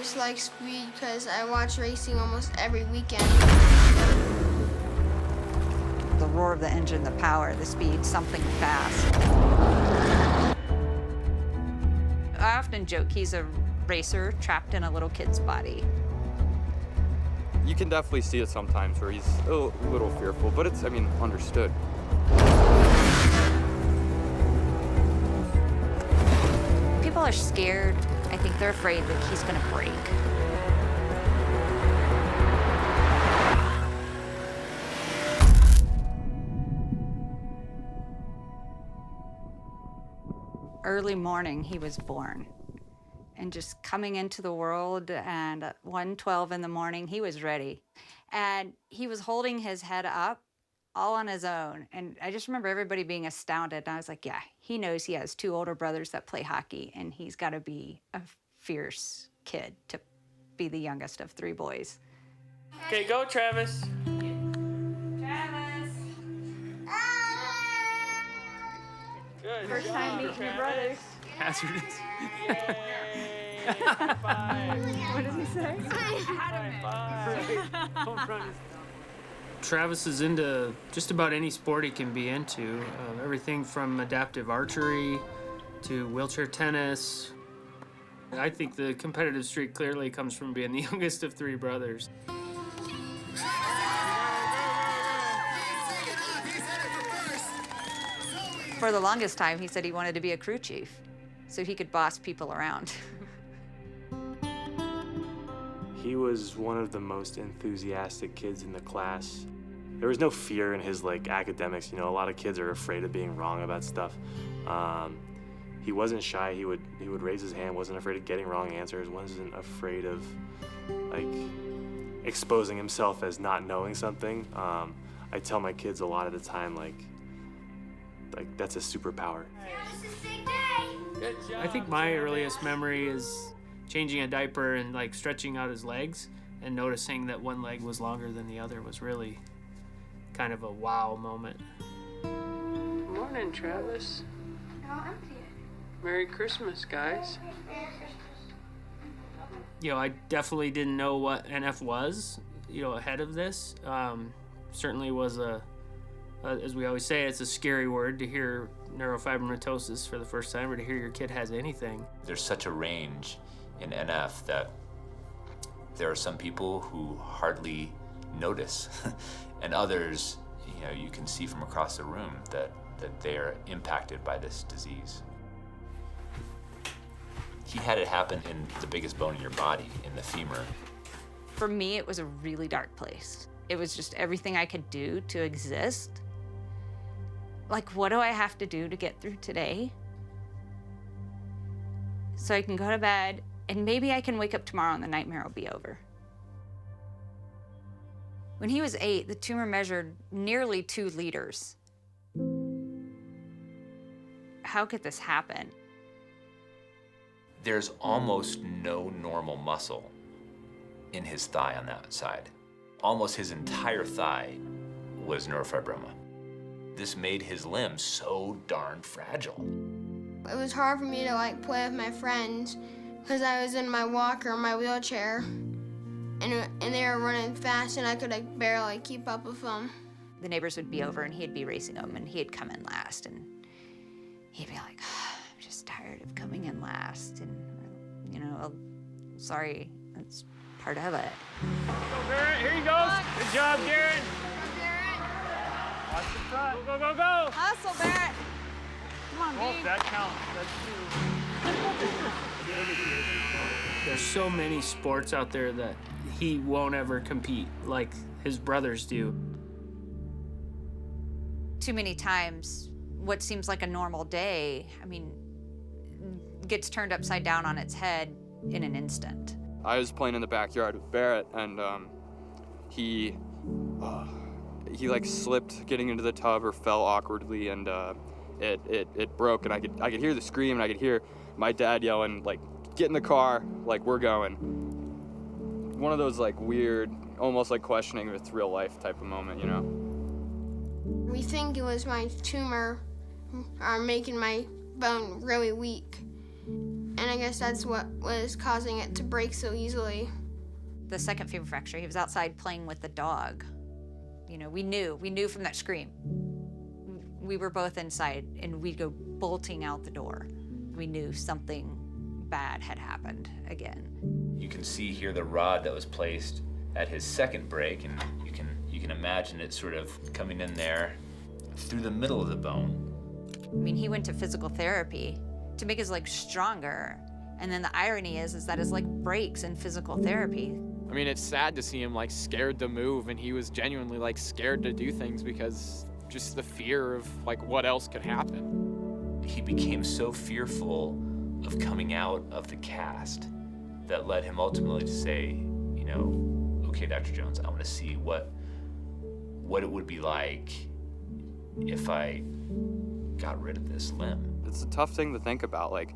just like speed because I watch racing almost every weekend. The roar of the engine, the power, the speed, something fast. I often joke he's a racer trapped in a little kid's body. You can definitely see it sometimes where he's a little fearful, but it's, I mean, understood. People are scared. I think they're afraid that he's gonna break. Early morning, he was born. And just coming into the world, and at 1:12 in the morning, he was ready. And he was holding his head up all on his own. And I just remember everybody being astounded. And I was like, yeah, he knows he has 2 older brothers that play hockey, and he's got to be a fierce kid to be the youngest of 3 boys. Okay, go, Travis. Travis! Good. First time meeting your brothers. Hazardous. Yay! High five. What does he say? High five. Travis is into just about any sport he can be into. Everything from adaptive archery to wheelchair tennis. I think the competitive streak clearly comes from being the youngest of 3 brothers. For the longest time, he said he wanted to be a crew chief so he could boss people around. He was one of the most enthusiastic kids in the class. There was no fear in his academics. You know, a lot of kids are afraid of being wrong about stuff. He wasn't shy. He would raise his hand. Wasn't afraid of getting wrong answers. Wasn't afraid of exposing himself as not knowing something. I tell my kids a lot of the time that's a superpower. Good job. I think my earliest memory is changing a diaper and stretching out his legs and noticing that one leg was longer than the other was really kind of a wow moment. Morning, Travis. Merry Christmas, guys. I definitely didn't know what NF was, ahead of this. Certainly was as we always say, it's a scary word to hear neurofibromatosis for the first time or to hear your kid has anything. There's such a range in NF that there are some people who hardly notice and others, you can see from across the room that they are impacted by this disease. He had it happen in the biggest bone in your body, in the femur. For me, it was a really dark place. It was just everything I could do to exist. What do I have to do to get through today? So I can go to bed, and maybe I can wake up tomorrow and the nightmare will be over. When he was 8, the tumor measured nearly 2 liters. How could this happen? There's almost no normal muscle in his thigh on that side. Almost his entire thigh was neurofibroma. This made his limbs so darn fragile. It was hard for me to play with my friends because I was in my walker, my wheelchair, and they were running fast and I could barely keep up with them. The neighbors would be over and he'd be racing them and he'd come in last and he'd be like, I'm just tired of coming in last and, sorry, that's part of it. Go, Garrett, here he goes. Good job, Garrett. Watch the front. Go, go, go. Hustle, Barrett. Come on, babe. That counts. That's 2. There's so many sports out there that he won't ever compete like his brothers do. Too many times, what seems like a normal day, gets turned upside down on its head in an instant. I was playing in the backyard with Barrett, and he slipped getting into the tub or fell awkwardly, and it broke, and I could hear the scream, and I could hear my dad yelling, get in the car, we're going. One of those weird, almost questioning if it's real life type of moment, We think it was my tumor making my bone really weak. And I guess that's what was causing it to break so easily. The second femur fracture, he was outside playing with the dog. You know, we knew from that scream. We were both inside, and we'd go bolting out the door. We knew something bad had happened again. You can see here the rod that was placed at his second break, and you can imagine it sort of coming in there through the middle of the bone. I mean, he went to physical therapy to make his leg stronger, and then the irony is that his leg breaks in physical therapy. I mean, it's sad to see him like scared to move, and he was genuinely like scared to do things because just the fear of like what else could happen. He became so fearful of coming out of the cast that led him ultimately to say, you know, okay, Dr. Jones, I want to see what it would be like if I got rid of this limb. It's a tough thing to think about, like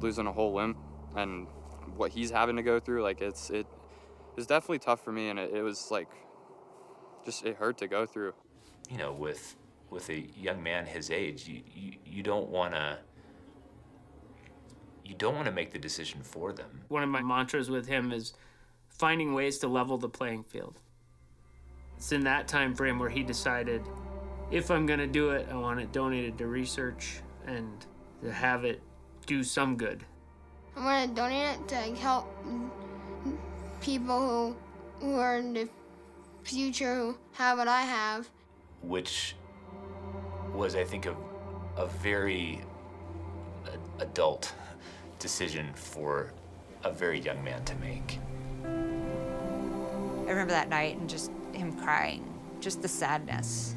losing a whole limb and what he's having to go through. Like it's definitely tough for me, and it was like it hurt to go through. You know, with a young man his age, you don't want to make the decision for them. One of my mantras with him is finding ways to level the playing field. It's in that time frame where he decided, if I'm gonna do it, I want it donated to research and to have it do some good. I want to donate it to help people who are in the future who have what I have. Which was, I think, a very adult decision for a very young man to make. I remember that night and just him crying, just the sadness,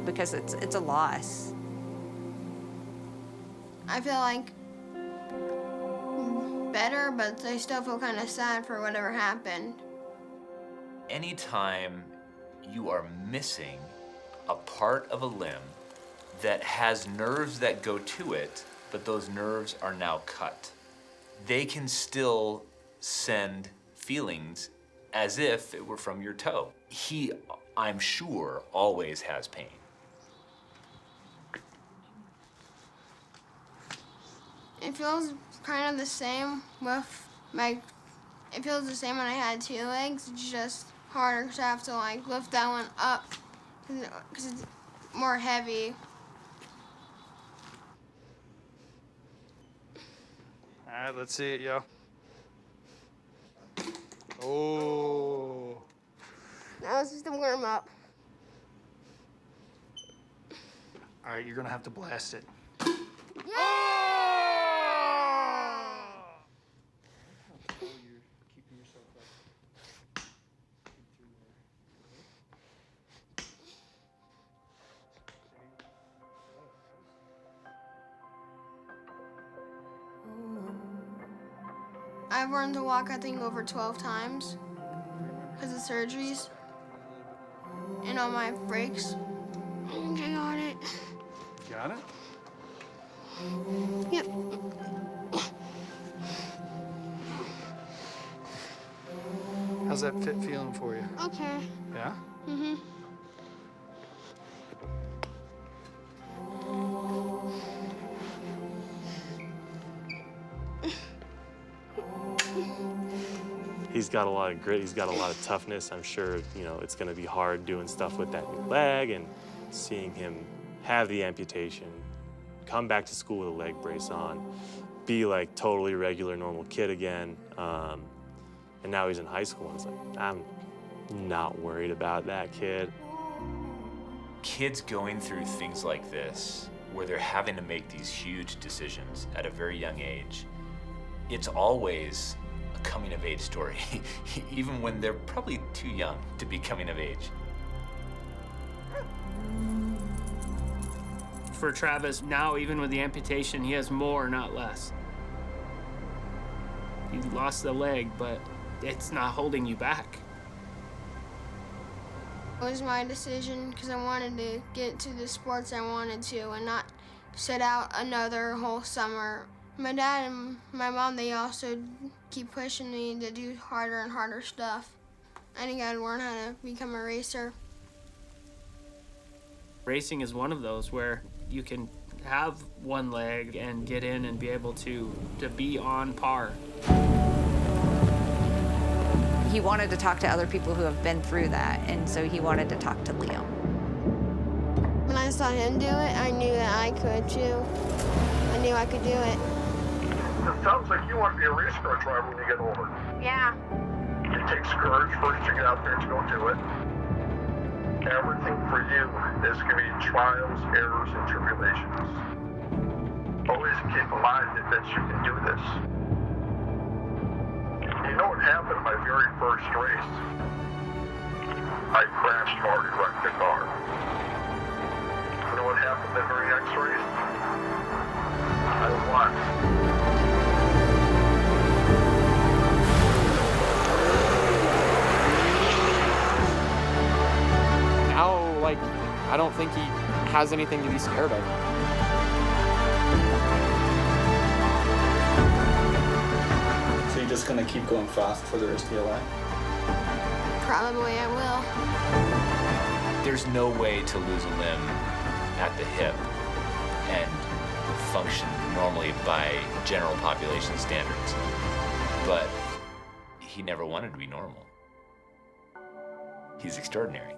because it's a loss. I feel like better, but I still feel kind of sad for whatever happened. Anytime you are missing a part of a limb that has nerves that go to it, but those nerves are now cut, they can still send feelings as if it were from your toe. He, I'm sure, always has pain. It feels kind of the same with it feels the same when I had two legs. It's just harder because I have to like lift that one up because it's more heavy. All right, let's see it, yo. Oh. That was just a warm up. All right, you're gonna have to blast it. I've learned to walk, I think, over 12 times because of surgeries and all my breaks. I think I got it. Got it? Yep. How's that fit feeling for you? Okay. Yeah? Mm-hmm. He's got a lot of grit, he's got a lot of toughness. I'm sure, you know, it's gonna be hard doing stuff with that new leg and seeing him have the amputation, come back to school with a leg brace on, be like totally regular, normal kid again. And now he's in high school and it's like, I'm not worried about that kid. Kids going through things like this, where they're having to make these huge decisions at a very young age, it's always a coming of age story, even when they're probably too young to be coming of age. For Travis, now even with the amputation, he has more, not less. He lost the leg, but it's not holding you back. It was my decision because I wanted to get to the sports I wanted to and not sit out another whole summer. My dad and my mom, they also keep pushing me to do harder and harder stuff. I think I'd learn how to become a racer. Racing is one of those where you can have one leg and get in and be able to be on par. He wanted to talk to other people who have been through that, and so he wanted to talk to Liam. When I saw him do it, I knew that I could too. I knew I could do it. It sounds like you want to be a race car driver when you get older. Yeah. It takes courage first to get out there and to go do it. Everything for you is going to be trials, errors, and tribulations. Always keep in mind that you can do this. You know what happened my very first race? I crashed hard and wrecked the car. You know what happened the very next race? I won. Now, like, I don't think he has anything to be scared of. So you're just gonna keep going fast for the rest of your life? Probably I will. There's no way to lose a limb at the hip and function normally by general population standards. But he never wanted to be normal. He's extraordinary.